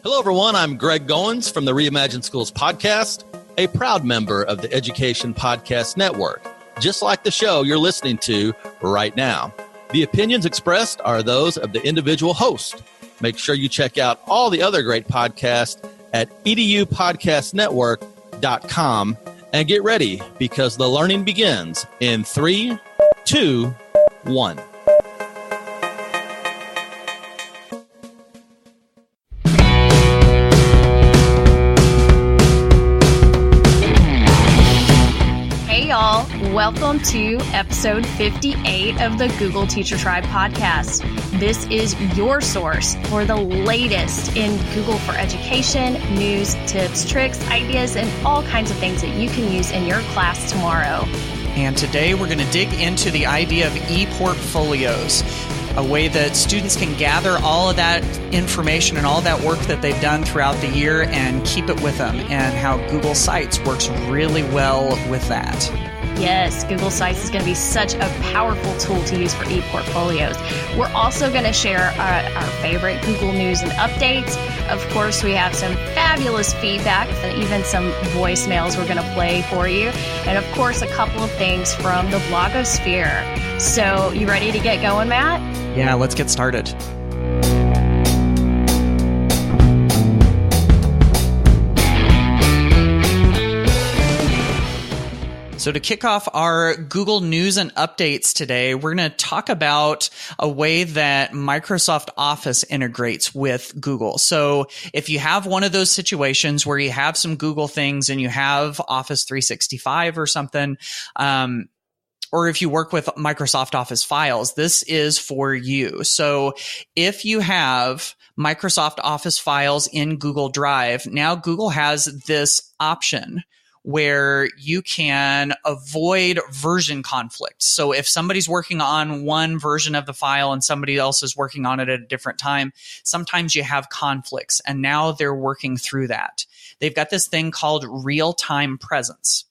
Hello, everyone. I'm Greg Goins from the Reimagine Schools podcast, a proud member of the Education Podcast Network, just like the show you're listening to right now. The opinions expressed are those of the individual host. Make sure you check out all the other great podcasts at edupodcastnetwork.com and get ready because the learning begins in 3, 2, 1. Welcome to episode 58 of the Google Teacher Tribe podcast. This is your source for the latest in Google for Education, news, tips, tricks, ideas, and all kinds of things that you can use in your class tomorrow. And today we're going to dig into the idea of ePortfolios, a way that students can gather all of that information and all that work that they've done throughout the year and keep it with them, and how Google Sites works really well with that. Yes, Google Sites is going to be such a powerful tool to use for ePortfolios. We're also going to share our favorite Google news and updates. Of course, we have some fabulous feedback and even some voicemails we're going to play for you. And of course, a couple of things from the blogosphere. So you ready to get going, Matt? Yeah, let's get started. So to kick off our Google News and Updates today, we're going to talk about a way that Microsoft Office integrates with Google. So if you have one of those situations where you have some Google things and you have Office 365 or something, or if you work with Microsoft Office files, this is for you. So if you have Microsoft Office files in Google Drive, now Google has this option where you can avoid version conflicts. So if somebody's working on one version of the file and somebody else is working on it at a different time, sometimes you have conflicts, and now they're working through that. They've got this thing called real-time presence,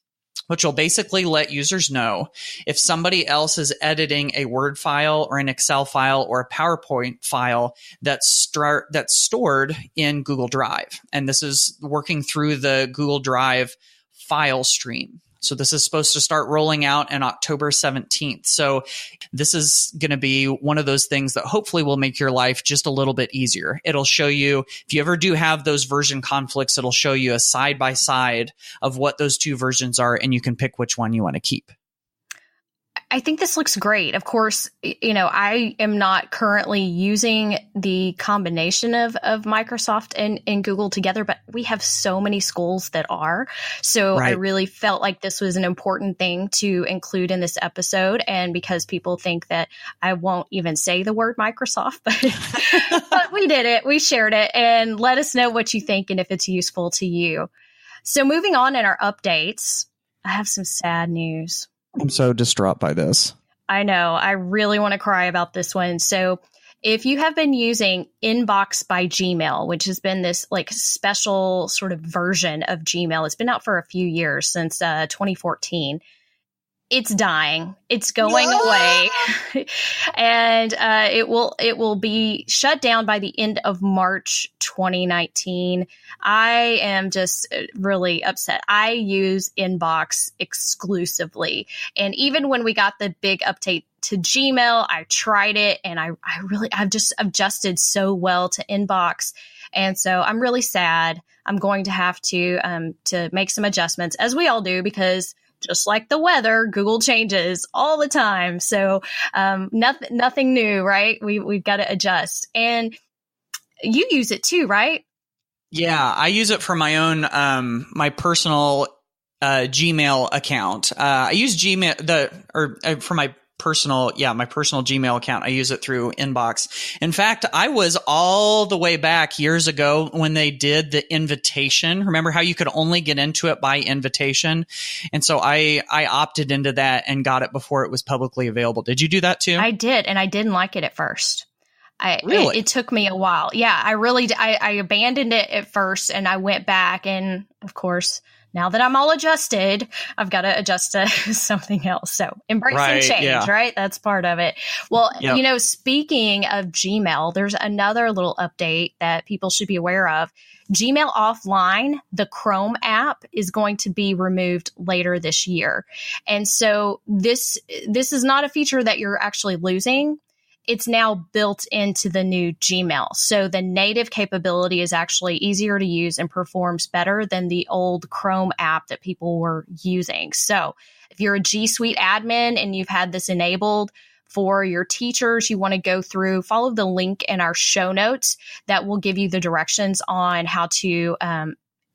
which will basically let users know if somebody else is editing a Word file or an Excel file or a PowerPoint file that's stored in Google Drive. And this is working through the Google Drive file stream. So this is supposed to start rolling out on October 17th. So this is going to be one of those things that hopefully will make your life just a little bit easier. It'll show you, if you ever do have those version conflicts, it'll show you a side-by-side of what those two versions are, and you can pick which one you want to keep. I think this looks great. Of course, I am not currently using the combination of Microsoft and Google together, but we have so many schools that are. So right. I really felt like this was an important thing to include in this episode. And because people think that I won't even say the word Microsoft, but we did it. We shared it. And let us know what you think and if it's useful to you. So moving on in our updates, I have some sad news. I'm so distraught by this. I know. I really want to cry about this one. So if you have been using Inbox by Gmail, which has been this like special sort of version of Gmail, it's been out for a few years, since 2014. It's dying. It's going away. And it will be shut down by the end of March 2019. I am just really upset. I use Inbox exclusively. And even when we got the big update to Gmail, I tried it, and I've just adjusted so well to Inbox. And so I'm really sad. I'm going to have to make some adjustments, as we all do, because just like the weather, Google changes all the time. So nothing new, right? We've got to adjust. And you use it too, right? Yeah, I use it for my own, my personal Gmail account. I use Gmail for my personal Gmail account. I use it through Inbox. In fact, I was all the way back years ago when they did the invitation. Remember how you could only get into it by invitation? And so I opted into that and got it before it was publicly available. Did you do that too? I did, and I didn't like it at first. Really? It took me a while. Yeah, I really I abandoned it at first, and I went back, and of course, now that I'm all adjusted, I've got to adjust to something else. So embracing change, right? That's part of it. Well, speaking of Gmail, there's another little update that people should be aware of. Gmail Offline, the Chrome app, is going to be removed later this year. And so this is not a feature that you're actually losing. It's now built into the new Gmail. So the native capability is actually easier to use and performs better than the old Chrome app that people were using. So if you're a G Suite admin and you've had this enabled for your teachers, you want to go through, follow the link in our show notes that will give you the directions on how to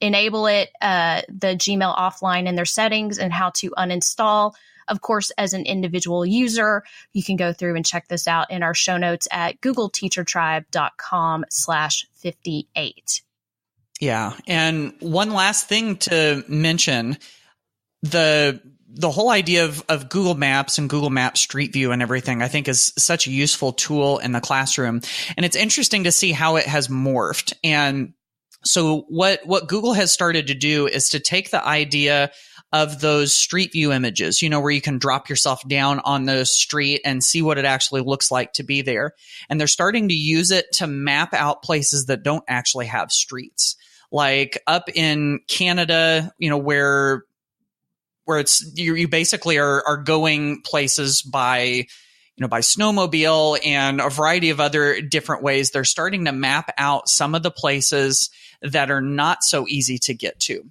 enable it, the Gmail Offline in their settings, and how to uninstall. Of course, as an individual user, you can go through and check this out in our show notes at googleteachertribe.com/58. Yeah. And one last thing to mention, the whole idea of Google Maps and Google Maps Street View and everything, I think is such a useful tool in the classroom. And it's interesting to see how it has morphed. And so what Google has started to do is to take the idea of those street view images, where you can drop yourself down on the street and see what it actually looks like to be there. And they're starting to use it to map out places that don't actually have streets. Like up in Canada, where it's, you basically are going places by snowmobile and a variety of other different ways. They're starting to map out some of the places that are not so easy to get to.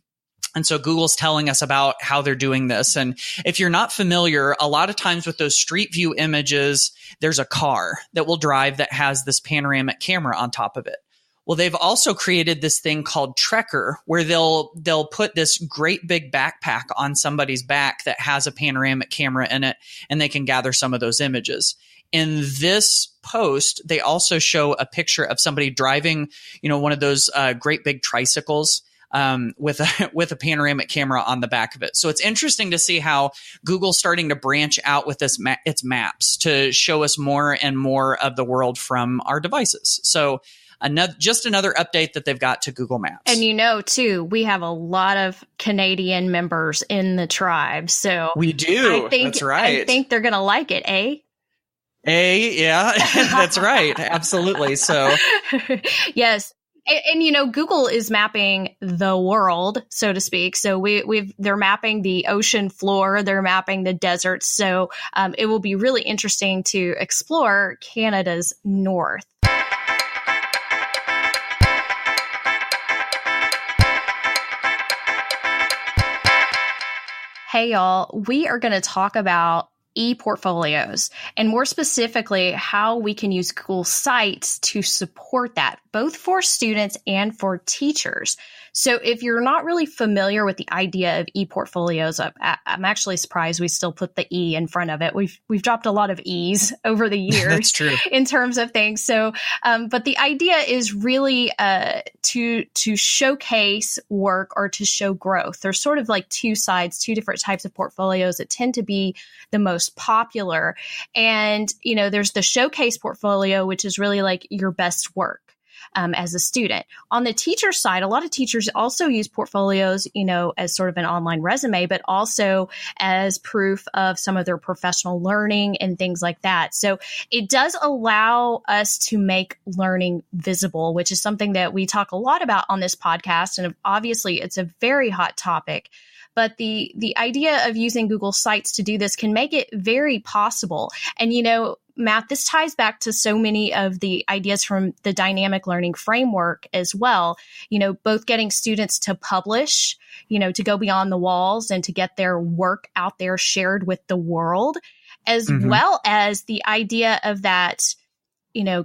And so Google's telling us about how they're doing this. And if you're not familiar, a lot of times with those street view images, there's a car that will drive that has this panoramic camera on top of it. Well, they've also created this thing called Trekker, where they'll put this great big backpack on somebody's back that has a panoramic camera in it, and they can gather some of those images. In this post, they also show a picture of somebody driving, one of those great big tricycles with a panoramic camera on the back of it. So it's interesting to see how Google's starting to branch out with its maps to show us more and more of the world from our devices. So just another update that they've got to Google Maps. And too, we have a lot of Canadian members in the tribe. So we do. That's right. I think they're going to like it, eh? Yeah, that's right. Absolutely. So yes. And Google is mapping the world, so to speak. So they're mapping the ocean floor, they're mapping the deserts. So it will be really interesting to explore Canada's north. Hey, y'all, we are going to talk about ePortfolios, and more specifically, how we can use Google Sites to support that, both for students and for teachers. So if you're not really familiar with the idea of ePortfolios, I'm actually surprised we still put the E in front of it. We've dropped a lot of E's over the years. That's true. In terms of things. So, but the idea is really to showcase work or to show growth. There's sort of like two different types of portfolios that tend to be the most popular. And, there's the showcase portfolio, which is really like your best work. As a student. On the teacher side, a lot of teachers also use portfolios, as sort of an online resume, but also as proof of some of their professional learning and things like that. So it does allow us to make learning visible, which is something that we talk a lot about on this podcast. And obviously, it's a very hot topic. But the idea of using Google Sites to do this can make it very possible. And, Matt, this ties back to so many of the ideas from the dynamic learning framework as well, both getting students to publish, to go beyond the walls and to get their work out there shared with the world, as well as the idea of that,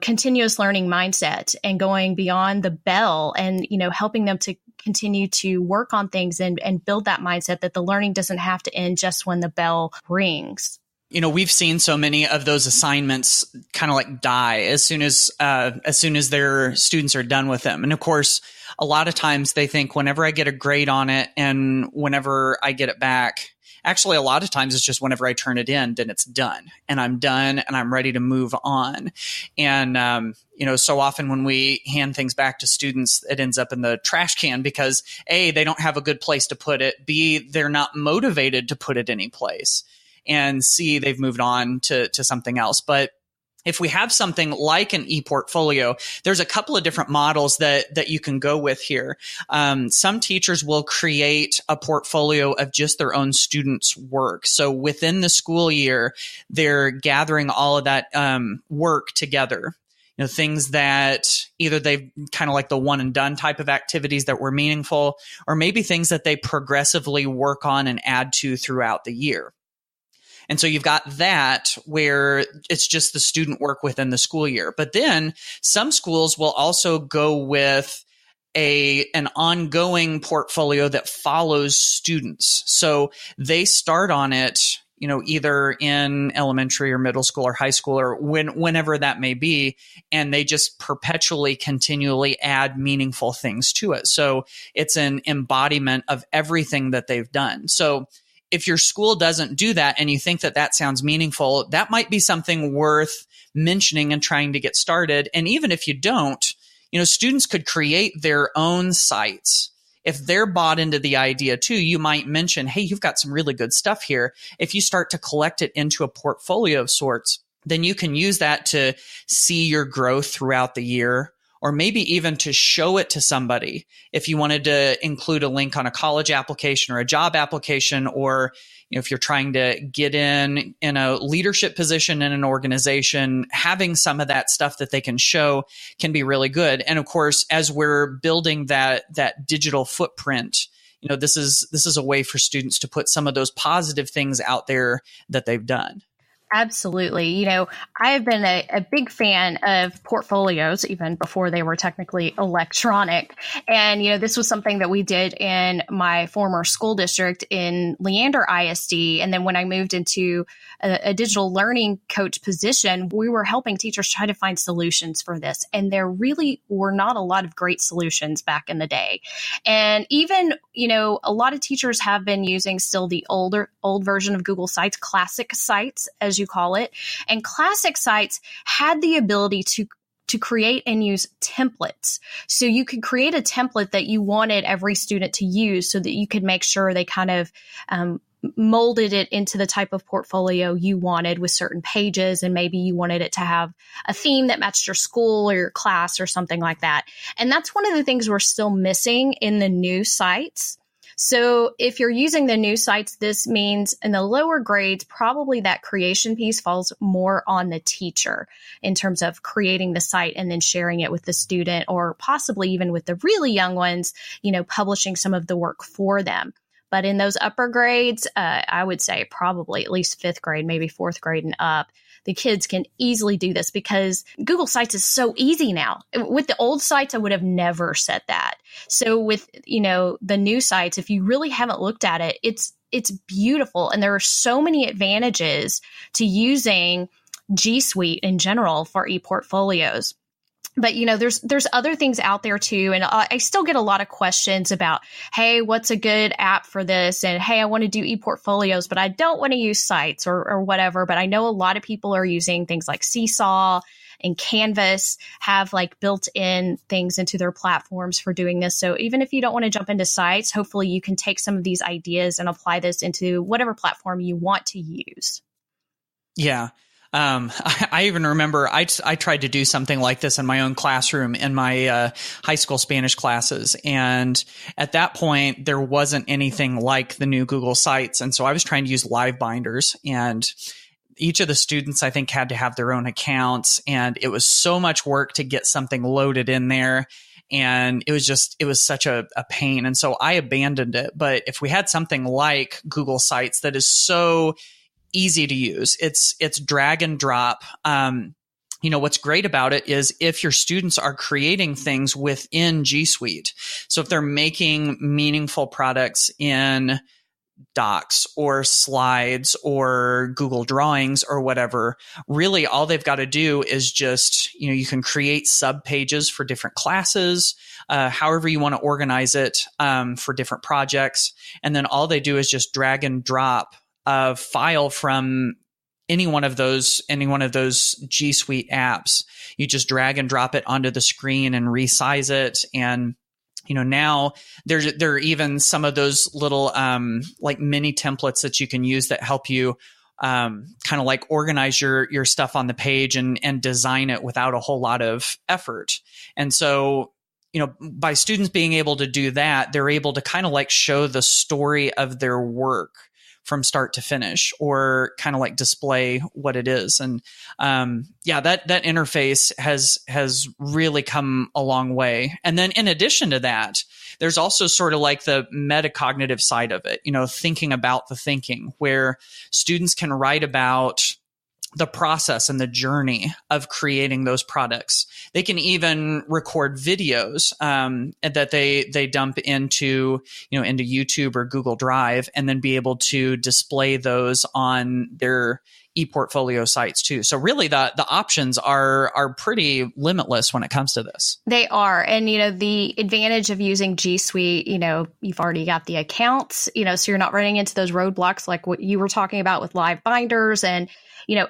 continuous learning mindset and going beyond the bell and, helping them to continue to work on things and build that mindset that the learning doesn't have to end just when the bell rings. We've seen so many of those assignments kind of like die as soon as their students are done with them. And of course, a lot of times they think whenever I get a grade on it and whenever I get it back Actually, a lot of times it's just whenever I turn it in, then it's done and I'm done and I'm ready to move on. And, so often when we hand things back to students, it ends up in the trash can because A, they don't have a good place to put it. B, they're not motivated to put it any place. And C, they've moved on to something else. But if we have something like an ePortfolio, there's a couple of different models that you can go with here. Some teachers will create a portfolio of just their own students' work. So within the school year, they're gathering all of that work together. Things that either they've kind of like the one and done type of activities that were meaningful, or maybe things that they progressively work on and add to throughout the year. And so you've got that where it's just the student work within the school year. But then some schools will also go with an ongoing portfolio that follows students. So they start on it, either in elementary or middle school or high school or whenever that may be. And they just perpetually, continually add meaningful things to it. So it's an embodiment of everything that they've done. So if your school doesn't do that and you think that sounds meaningful, that might be something worth mentioning and trying to get started. And even if you don't, students could create their own sites. If they're bought into the idea too, you might mention, hey, you've got some really good stuff here. If you start to collect it into a portfolio of sorts, then you can use that to see your growth throughout the year, or maybe even to show it to somebody. If you wanted to include a link on a college application or a job application, or if you're trying to get in a leadership position in an organization, having some of that stuff that they can show can be really good. And of course, as we're building that digital footprint, this is a way for students to put some of those positive things out there that they've done. Absolutely. I have been a big fan of portfolios even before they were technically electronic. And, this was something that we did in my former school district in Leander ISD. And then when I moved into a digital learning coach position, we were helping teachers try to find solutions for this. And there really were not a lot of great solutions back in the day. And even, a lot of teachers have been using still the old version of Google Sites, classic sites, as you call it. And classic sites had the ability to create and use templates. So you could create a template that you wanted every student to use so that you could make sure they kind of molded it into the type of portfolio you wanted with certain pages. And maybe you wanted it to have a theme that matched your school or your class or something like that. And that's one of the things we're still missing in the new sites. So if you're using the new sites, this means in the lower grades, probably that creation piece falls more on the teacher in terms of creating the site and then sharing it with the student, or possibly even with the really young ones, publishing some of the work for them. But in those upper grades, I would say probably at least fifth grade, maybe fourth grade and up, the kids can easily do this because Google Sites is so easy now. With the old sites, I would have never said that. So with, the new sites, if you really haven't looked at it, it's beautiful. And there are so many advantages to using G Suite in general for ePortfolios. But, there's other things out there too. And I still get a lot of questions about, hey, what's a good app for this? And hey, I want to do ePortfolios, but I don't want to use sites or whatever. But I know a lot of people are using things like Seesaw and Canvas have like built in things into their platforms for doing this. So even if you don't want to jump into sites, hopefully you can take some of these ideas and apply this into whatever platform you want to use. Yeah. I even remember I tried to do something like this in my own classroom in my high school Spanish classes. And at that point, there wasn't anything like the new Google Sites. And so I was trying to use live binders, and each of the students, I think, had to have their own accounts. And it was so much work to get something loaded in there. And it was such a pain. And so I abandoned it. But if we had something like Google Sites that is so easy to use, it's drag and drop. What's great about it is if your students are creating things within G Suite. So if they're making meaningful products in Docs or slides or Google Drawings or whatever, really all they've got to do is just, you can create sub pages for different classes, however you want to organize it for different projects. And then all they do is just drag and drop a file from any one of those G Suite apps. You just drag and drop it onto the screen and resize it. And now there are even some of those little like mini templates that you can use that help you kind of like organize your stuff on the page and design it without a whole lot of effort. And so, by students being able to do that, they're able to kind of like show the story of their work from start to finish, or kind of like display what it is. And that interface has really come a long way. And then in addition to that, there's also sort of like the metacognitive side of it, thinking about the thinking, where students can write about the process and the journey of creating those products. They can even record videos that they dump into YouTube or Google Drive, and then be able to display those on their ePortfolio sites too. So really the options are pretty limitless when it comes to this. They are. And, the advantage of using G Suite, you've already got the accounts, so you're not running into those roadblocks like what you were talking about with live binders, and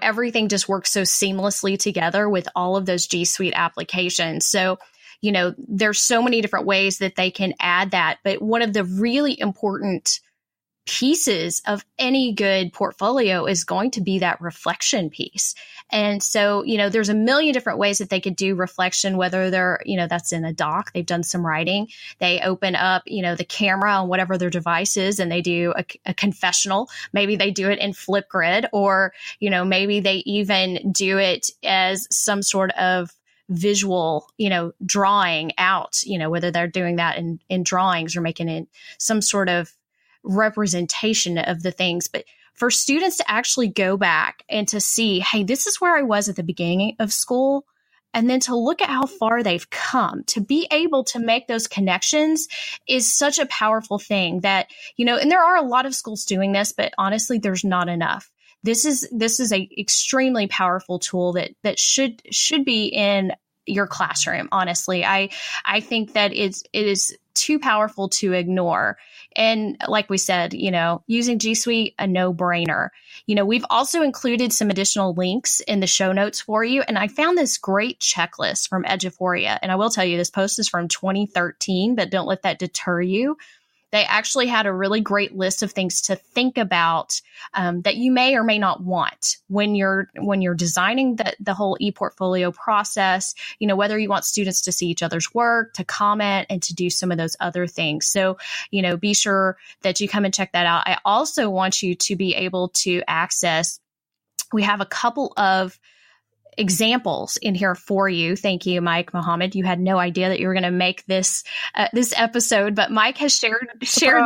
everything just works so seamlessly together with all of those G Suite applications. So, there's so many different ways that they can add that. But one of the really important pieces of any good portfolio is going to be that reflection piece. And so, there's a million different ways that they could do reflection, whether they're, that's in a doc, they've done some writing, they open up, the camera on whatever their device is, and they do a confessional. Maybe they do it in Flipgrid, or, maybe they even do it as some sort of visual, drawing out, whether they're doing that in drawings or making it some sort of representation of the things. But for students to actually go back and to see, hey, this is where I was at the beginning of school, and then to look at how far they've come, to be able to make those connections is such a powerful thing that, and there are a lot of schools doing this, but honestly, there's not enough. This is a extremely powerful tool that should be in your classroom. Honestly, I think that it is too powerful to ignore. And like we said, using G Suite, a no-brainer. We've also included some additional links in the show notes for you. And I found this great checklist from Eduphoria. And I will tell you, this post is from 2013, but don't let that deter you. They actually had a really great list of things to think about that you may or may not want when you're designing the whole ePortfolio process, whether you want students to see each other's work, to comment, and to do some of those other things. So, be sure that you come and check that out. I also want you to be able to access, we have a couple of examples in here for you. Thank you, Mike Mohammed. You had no idea that you were going to make this episode, but Mike has shared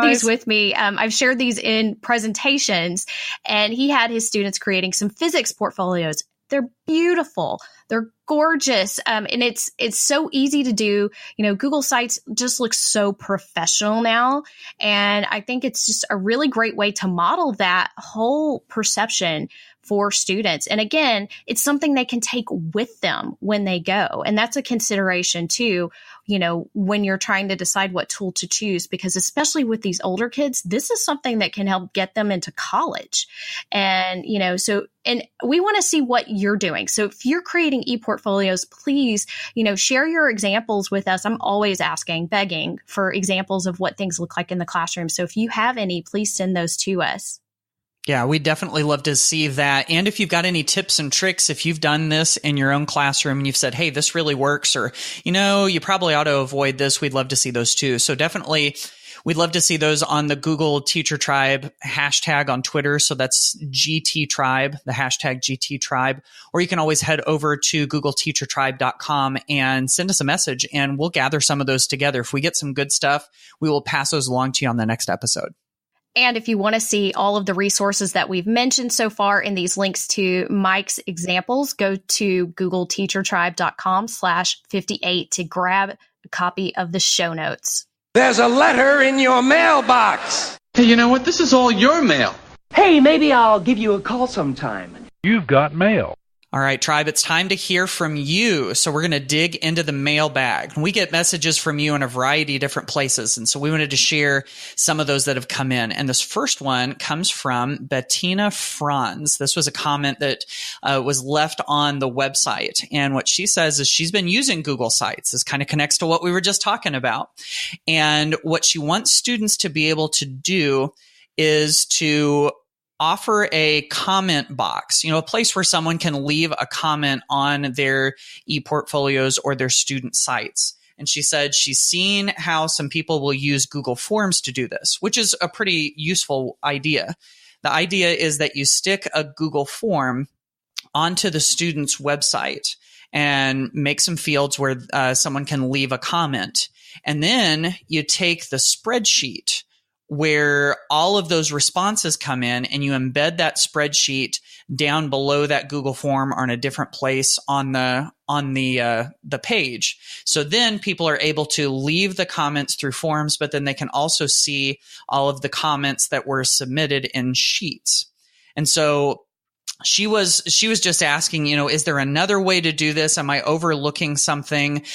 these with me. I've shared these in presentations, and he had his students creating some physics portfolios. They're beautiful. They're gorgeous. And it's so easy to do. Google Sites just looks so professional now. And I think it's just a really great way to model that whole perception for students. And again, it's something they can take with them when they go. And that's a consideration too, when you're trying to decide what tool to choose, because especially with these older kids, this is something that can help get them into college. And, and we want to see what you're doing. So if you're creating ePortfolios, please, share your examples with us. I'm always begging for examples of what things look like in the classroom. So if you have any, please send those to us. Yeah, we'd definitely love to see that. And if you've got any tips and tricks, if you've done this in your own classroom and you've said, hey, this really works, or, you probably ought to avoid this, we'd love to see those too. So definitely, we'd love to see those on the Google Teacher Tribe hashtag on Twitter. So that's GT Tribe, the hashtag GT Tribe. Or you can always head over to googleteachertribe.com and send us a message, and we'll gather some of those together. If we get some good stuff, we will pass those along to you on the next episode. And if you want to see all of the resources that we've mentioned so far in these links to Mike's examples, go to googleteachertribe.com/58 to grab a copy of the show notes. There's a letter in your mailbox. Hey, you know what? This is all your mail. Hey, maybe I'll give you a call sometime. You've got mail. All right, tribe, it's time to hear from you. So we're going to dig into the mailbag. We get messages from you in a variety of different places. And so we wanted to share some of those that have come in. And this first one comes from Bettina Franz. This was a comment that was left on the website. And what she says is she's been using Google Sites. This kind of connects to what we were just talking about. And what she wants students to be able to do is to offer a comment box, a place where someone can leave a comment on their ePortfolios or their student sites. And she said she's seen how some people will use Google Forms to do this, which is a pretty useful idea. The idea is that you stick a Google form onto the student's website and make some fields where someone can leave a comment. And then you take the spreadsheet where all of those responses come in, and you embed that spreadsheet down below that Google form or in a different place on the page. So then people are able to leave the comments through forms, but then they can also see all of the comments that were submitted in sheets. And so she was just asking, is there another way to do this? Am I overlooking something?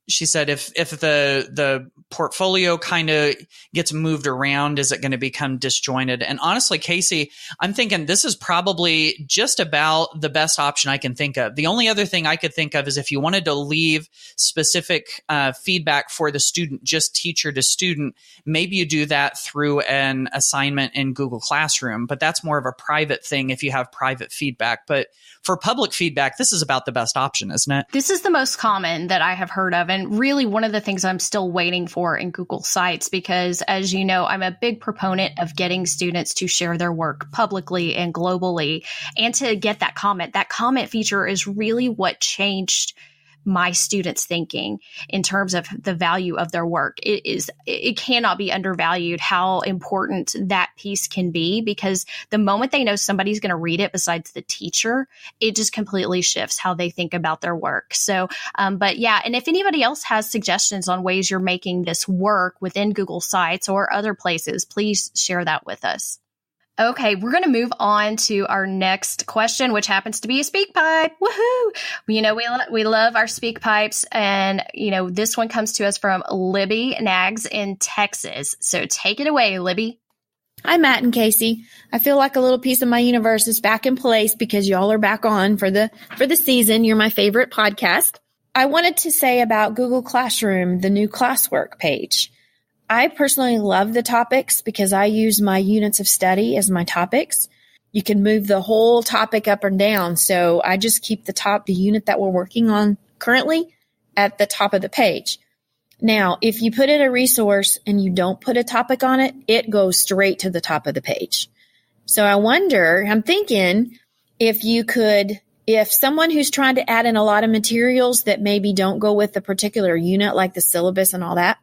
She said, if the portfolio kind of gets moved around, is it going to become disjointed? And honestly, Casey, I'm thinking this is probably just about the best option I can think of. The only other thing I could think of is if you wanted to leave specific feedback for the student, just teacher to student, maybe you do that through an assignment in Google Classroom, but that's more of a private thing if you have private feedback. But for public feedback, this is about the best option, isn't it? This is the most common that I have heard of, and really one of the things I'm still waiting for in Google Sites, because as you know, I'm a big proponent of getting students to share their work publicly and globally, and to get that comment. That comment feature is really what changed my students' thinking in terms of the value of their work. It cannot be undervalued how important that piece can be, because the moment they know somebody's going to read it besides the teacher, it just completely shifts how they think about their work. So, but yeah, and if anybody else has suggestions on ways you're making this work within Google Sites or other places, please share that with us. Okay, we're going to move on to our next question, which happens to be a speak pipe. Woohoo! We love our speak pipes. And, this one comes to us from Libby Nags in Texas. So take it away, Libby. Hi, Matt and Casey. I feel like a little piece of my universe is back in place because y'all are back on for the season. You're my favorite podcast. I wanted to say about Google Classroom, the new Classwork page. I personally love the topics because I use my units of study as my topics. You can move the whole topic up and down. So I just keep the unit that we're working on currently at the top of the page. Now, if you put in a resource and you don't put a topic on it, it goes straight to the top of the page. So I'm thinking if someone who's trying to add in a lot of materials that maybe don't go with the particular unit, like the syllabus and all that,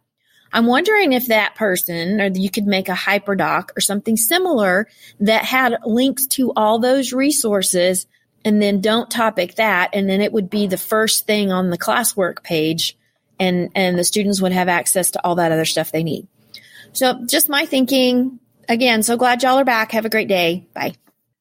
I'm wondering if that person, or you could make a hyperdoc or something similar that had links to all those resources, and then don't topic that. And then it would be the first thing on the Classwork page, and the students would have access to all that other stuff they need. So just my thinking. Again, so glad y'all are back. Have a great day. Bye.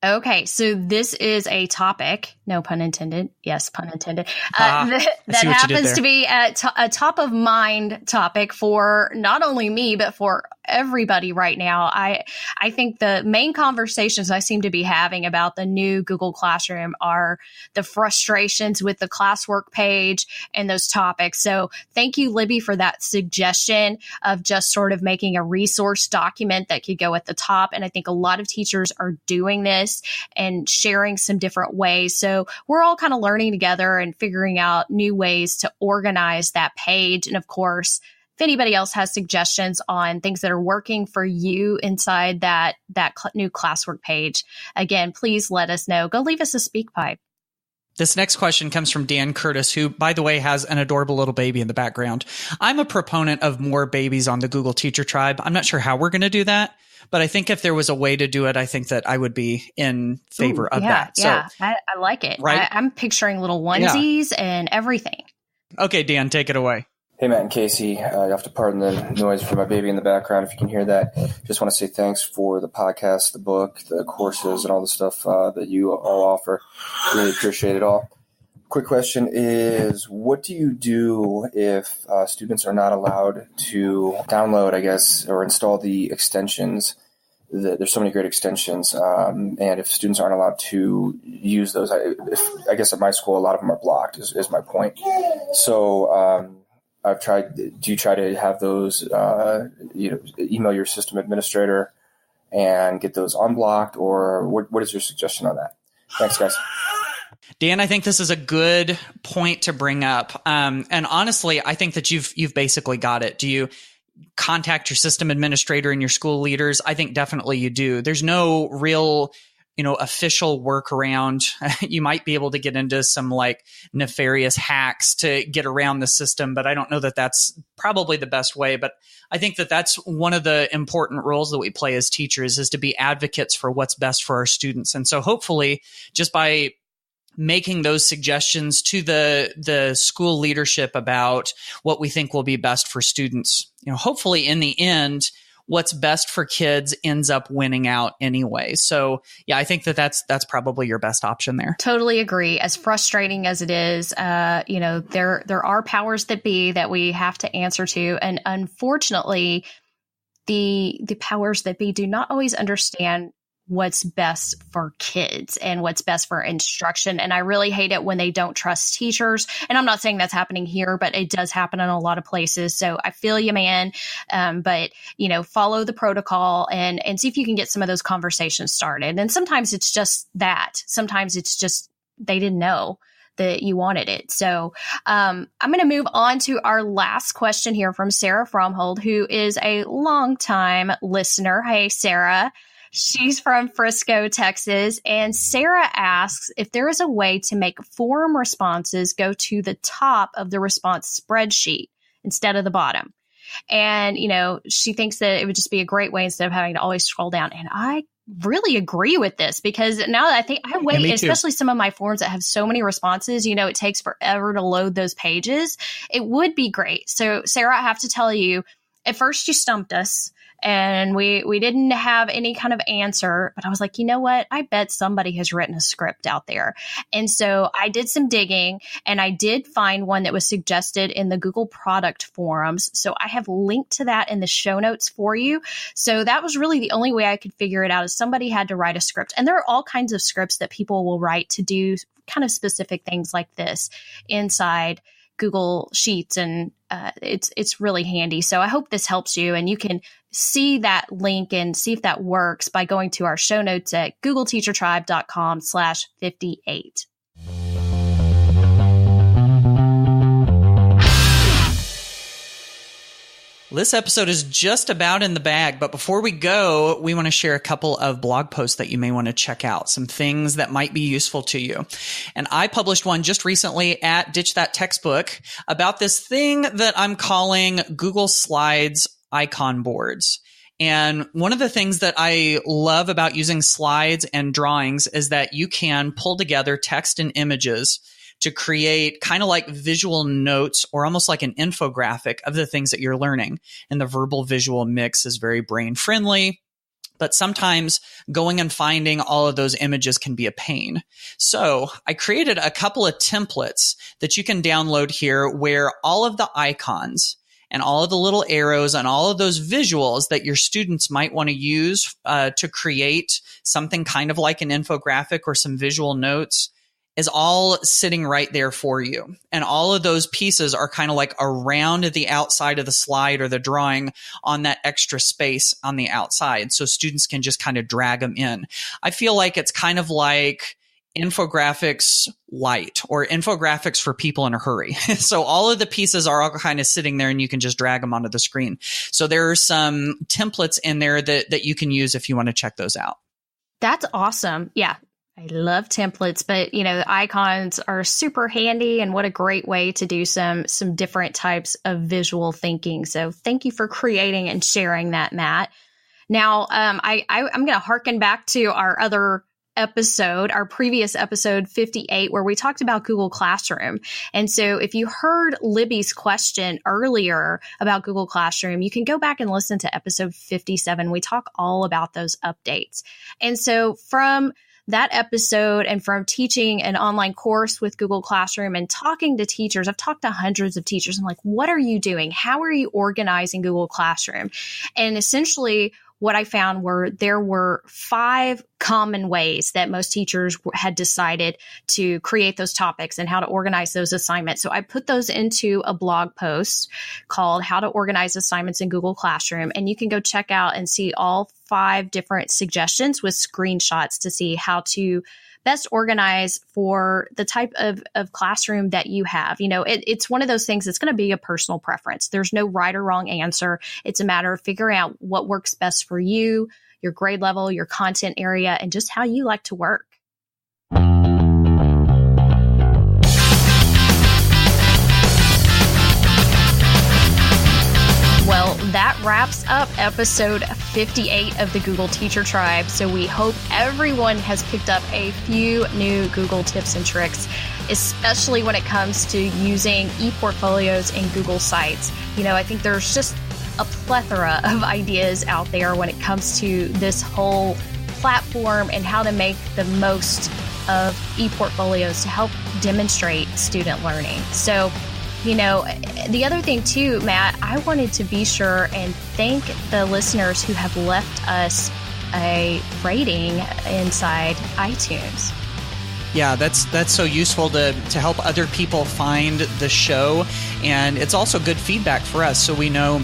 Okay, so this is a topic, no pun intended. Yes, pun intended. That happens to be a top of mind topic for not only me, but for everybody right now. I think the main conversations I seem to be having about the new Google Classroom are the frustrations with the Classwork page and those topics. So thank you, Libby, for that suggestion of just sort of making a resource document that could go at the top. And I think a lot of teachers are doing this and sharing some different ways. So we're all kind of learning together and figuring out new ways to organize that page. And of course, if anybody else has suggestions on things that are working for you inside that new Classwork page, again, please let us know. Go leave us a speak pipe. This next question comes from Dan Curtis, who, by the way, has an adorable little baby in the background. I'm a proponent of more babies on the Google Teacher Tribe. I'm not sure how we're going to do that, but I think if there was a way to do it, I think that I would be in favor of that. Yeah, so, I like it. Right? I'm picturing little onesies and everything. Okay, Dan, take it away. Hey, Matt and Casey, you have to pardon the noise from my baby in the background if you can hear that. Just want to say thanks for the podcast, the book, the courses, and all the stuff that you all offer. Really appreciate it all. Quick question is, what do you do if students are not allowed to download, I guess, or install the extensions? There's so many great extensions, and if students aren't allowed to use those, I guess at my school, a lot of them are blocked, is my point. So I've tried. Do you try to have those, email your system administrator and get those unblocked, or what is your suggestion on that? Thanks, guys. Dan, I think this is a good point to bring up. And honestly, I think that you've basically got it. Do you contact your system administrator and your school leaders? I think definitely you do. There's no real, official workaround. You might be able to get into some like nefarious hacks to get around the system, but I don't know that that's probably the best way. But I think that that's one of the important roles that we play as teachers, is to be advocates for what's best for our students. And so hopefully just by making those suggestions to the school leadership about what we think will be best for students, hopefully in the end, what's best for kids ends up winning out anyway. So yeah, I think that's probably your best option there. Totally agree. As frustrating as it is, there are powers that be that we have to answer to. And unfortunately, the powers that be do not always understand what's best for kids and what's best for instruction. And I really hate it when they don't trust teachers. And I'm not saying that's happening here, but it does happen in a lot of places. So I feel you, man. But, follow the protocol and see if you can get some of those conversations started. And sometimes it's just that. Sometimes it's just they didn't know that you wanted it. So I'm going to move on to our last question here from Sarah Fromhold, who is a longtime listener. Hey, Sarah. She's from Frisco, Texas. And Sarah asks if there is a way to make forum responses go to the top of the response spreadsheet instead of the bottom. And, she thinks that it would just be a great way instead of having to always scroll down. And I really agree with this, because now that I think I wait, especially some of my forums that have so many responses, it takes forever to load those pages. It would be great. So Sarah, I have to tell you, at first you stumped us. And we didn't have any kind of answer, but I was like, you know what? I bet somebody has written a script out there. And so I did some digging, and I did find one that was suggested in the Google product forums. So I have linked to that in the show notes for you. So that was really the only way I could figure it out, is somebody had to write a script. And there are all kinds of scripts that people will write to do kind of specific things like this inside Google Sheets, and it's really handy. So I hope this helps you, and you can see that link and see if that works by going to our show notes at googleteachertribe.com/58. This episode is just about in the bag, but before we go, we want to share a couple of blog posts that you may want to check out, some things that might be useful to you. And I published one just recently at Ditch That Textbook about this thing that I'm calling Google Slides icon boards. And one of the things that I love about using slides and drawings is that you can pull together text and images to create kind of like visual notes, or almost like an infographic of the things that you're learning. And the verbal visual mix is very brain friendly, but sometimes going and finding all of those images can be a pain. So I created a couple of templates that you can download here, where all of the icons and all of the little arrows and all of those visuals that your students might want to use to create something kind of like an infographic or some visual notes is all sitting right there for you. And all of those pieces are kind of like around the outside of the slide or the drawing on that extra space on the outside. So students can just kind of drag them in. I feel like it's kind of like infographics light, or infographics for people in a hurry. So all of the pieces are all kind of sitting there, and you can just drag them onto the screen. So there are some templates in there that you can use if you want to check those out. That's awesome. Yeah. I love templates, but the icons are super handy, and what a great way to do some different types of visual thinking. So thank you for creating and sharing that, Matt. Now, I'm going to harken back to our other episode, our previous episode 58, where we talked about Google Classroom. And so if you heard Libby's question earlier about Google Classroom, you can go back and listen to episode 57. We talk all about those updates. And so from that episode and from teaching an online course with Google Classroom and talking to teachers, I've talked to hundreds of teachers. I'm like, what are you doing? How are you organizing Google Classroom? And essentially what I found were there were 5 common ways that most teachers had decided to create those topics and how to organize those assignments. So I put those into a blog post called How to Organize Assignments in Google Classroom. And you can go check out and see all 5 different suggestions with screenshots to see how to best organize for the type of classroom that you have. You know, it's one of those things that's going to be a personal preference. There's no right or wrong answer. It's a matter of figuring out what works best for you, your grade level, your content area, and just how you like to work. Well, that wraps up episode 58 of the Google Teacher Tribe. So we hope everyone has picked up a few new Google tips and tricks, especially when it comes to using ePortfolios in Google Sites. You know, I think there's just a plethora of ideas out there when it comes to this whole platform and how to make the most of ePortfolios to help demonstrate student learning. So, you know, the other thing too, Matt, I wanted to be sure and thank the listeners who have left us a rating inside iTunes. Yeah, that's so useful to help other people find the show. And it's also good feedback for us so we know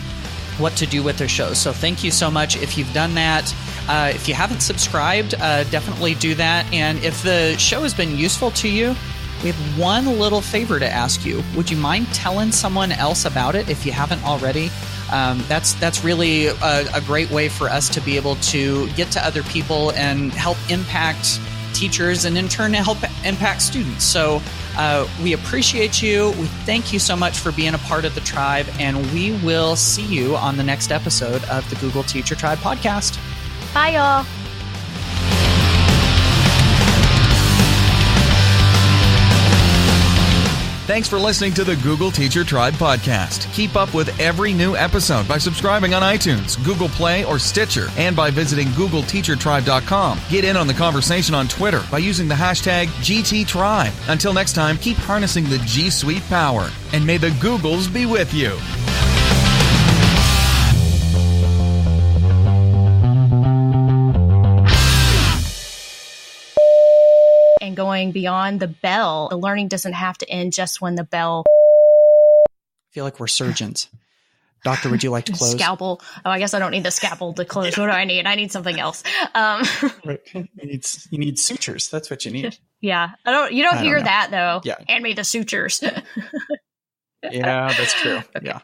what to do with the show. So thank you so much if you've done that. If you haven't subscribed, definitely do that. And if the show has been useful to you, we have one little favor to ask you. Would you mind telling someone else about it if you haven't already? That's really a great way for us to be able to get to other people and help impact teachers and in turn help impact students. So we appreciate you. We thank you so much for being a part of the tribe, and we will see you on the next episode of the Google Teacher Tribe podcast. Bye, y'all. Thanks for listening to the Google Teacher Tribe podcast. Keep up with every new episode by subscribing on iTunes, Google Play, or Stitcher, and by visiting GoogleTeacherTribe.com. Get in on the conversation on Twitter by using the hashtag GTTribe. Until next time, keep harnessing the G Suite power, and may the Googles be with you. And going beyond the bell, the learning doesn't have to end just when the bell. I feel like we're surgeons. Doctor, would you like to close? Scalpel. Oh, I guess I don't need the scalpel to close. What do I need? I need something else. Right. You need sutures. That's what you need. Yeah. You don't hear that though. Yeah. Hand me the sutures. Yeah, that's true. Okay. Yeah.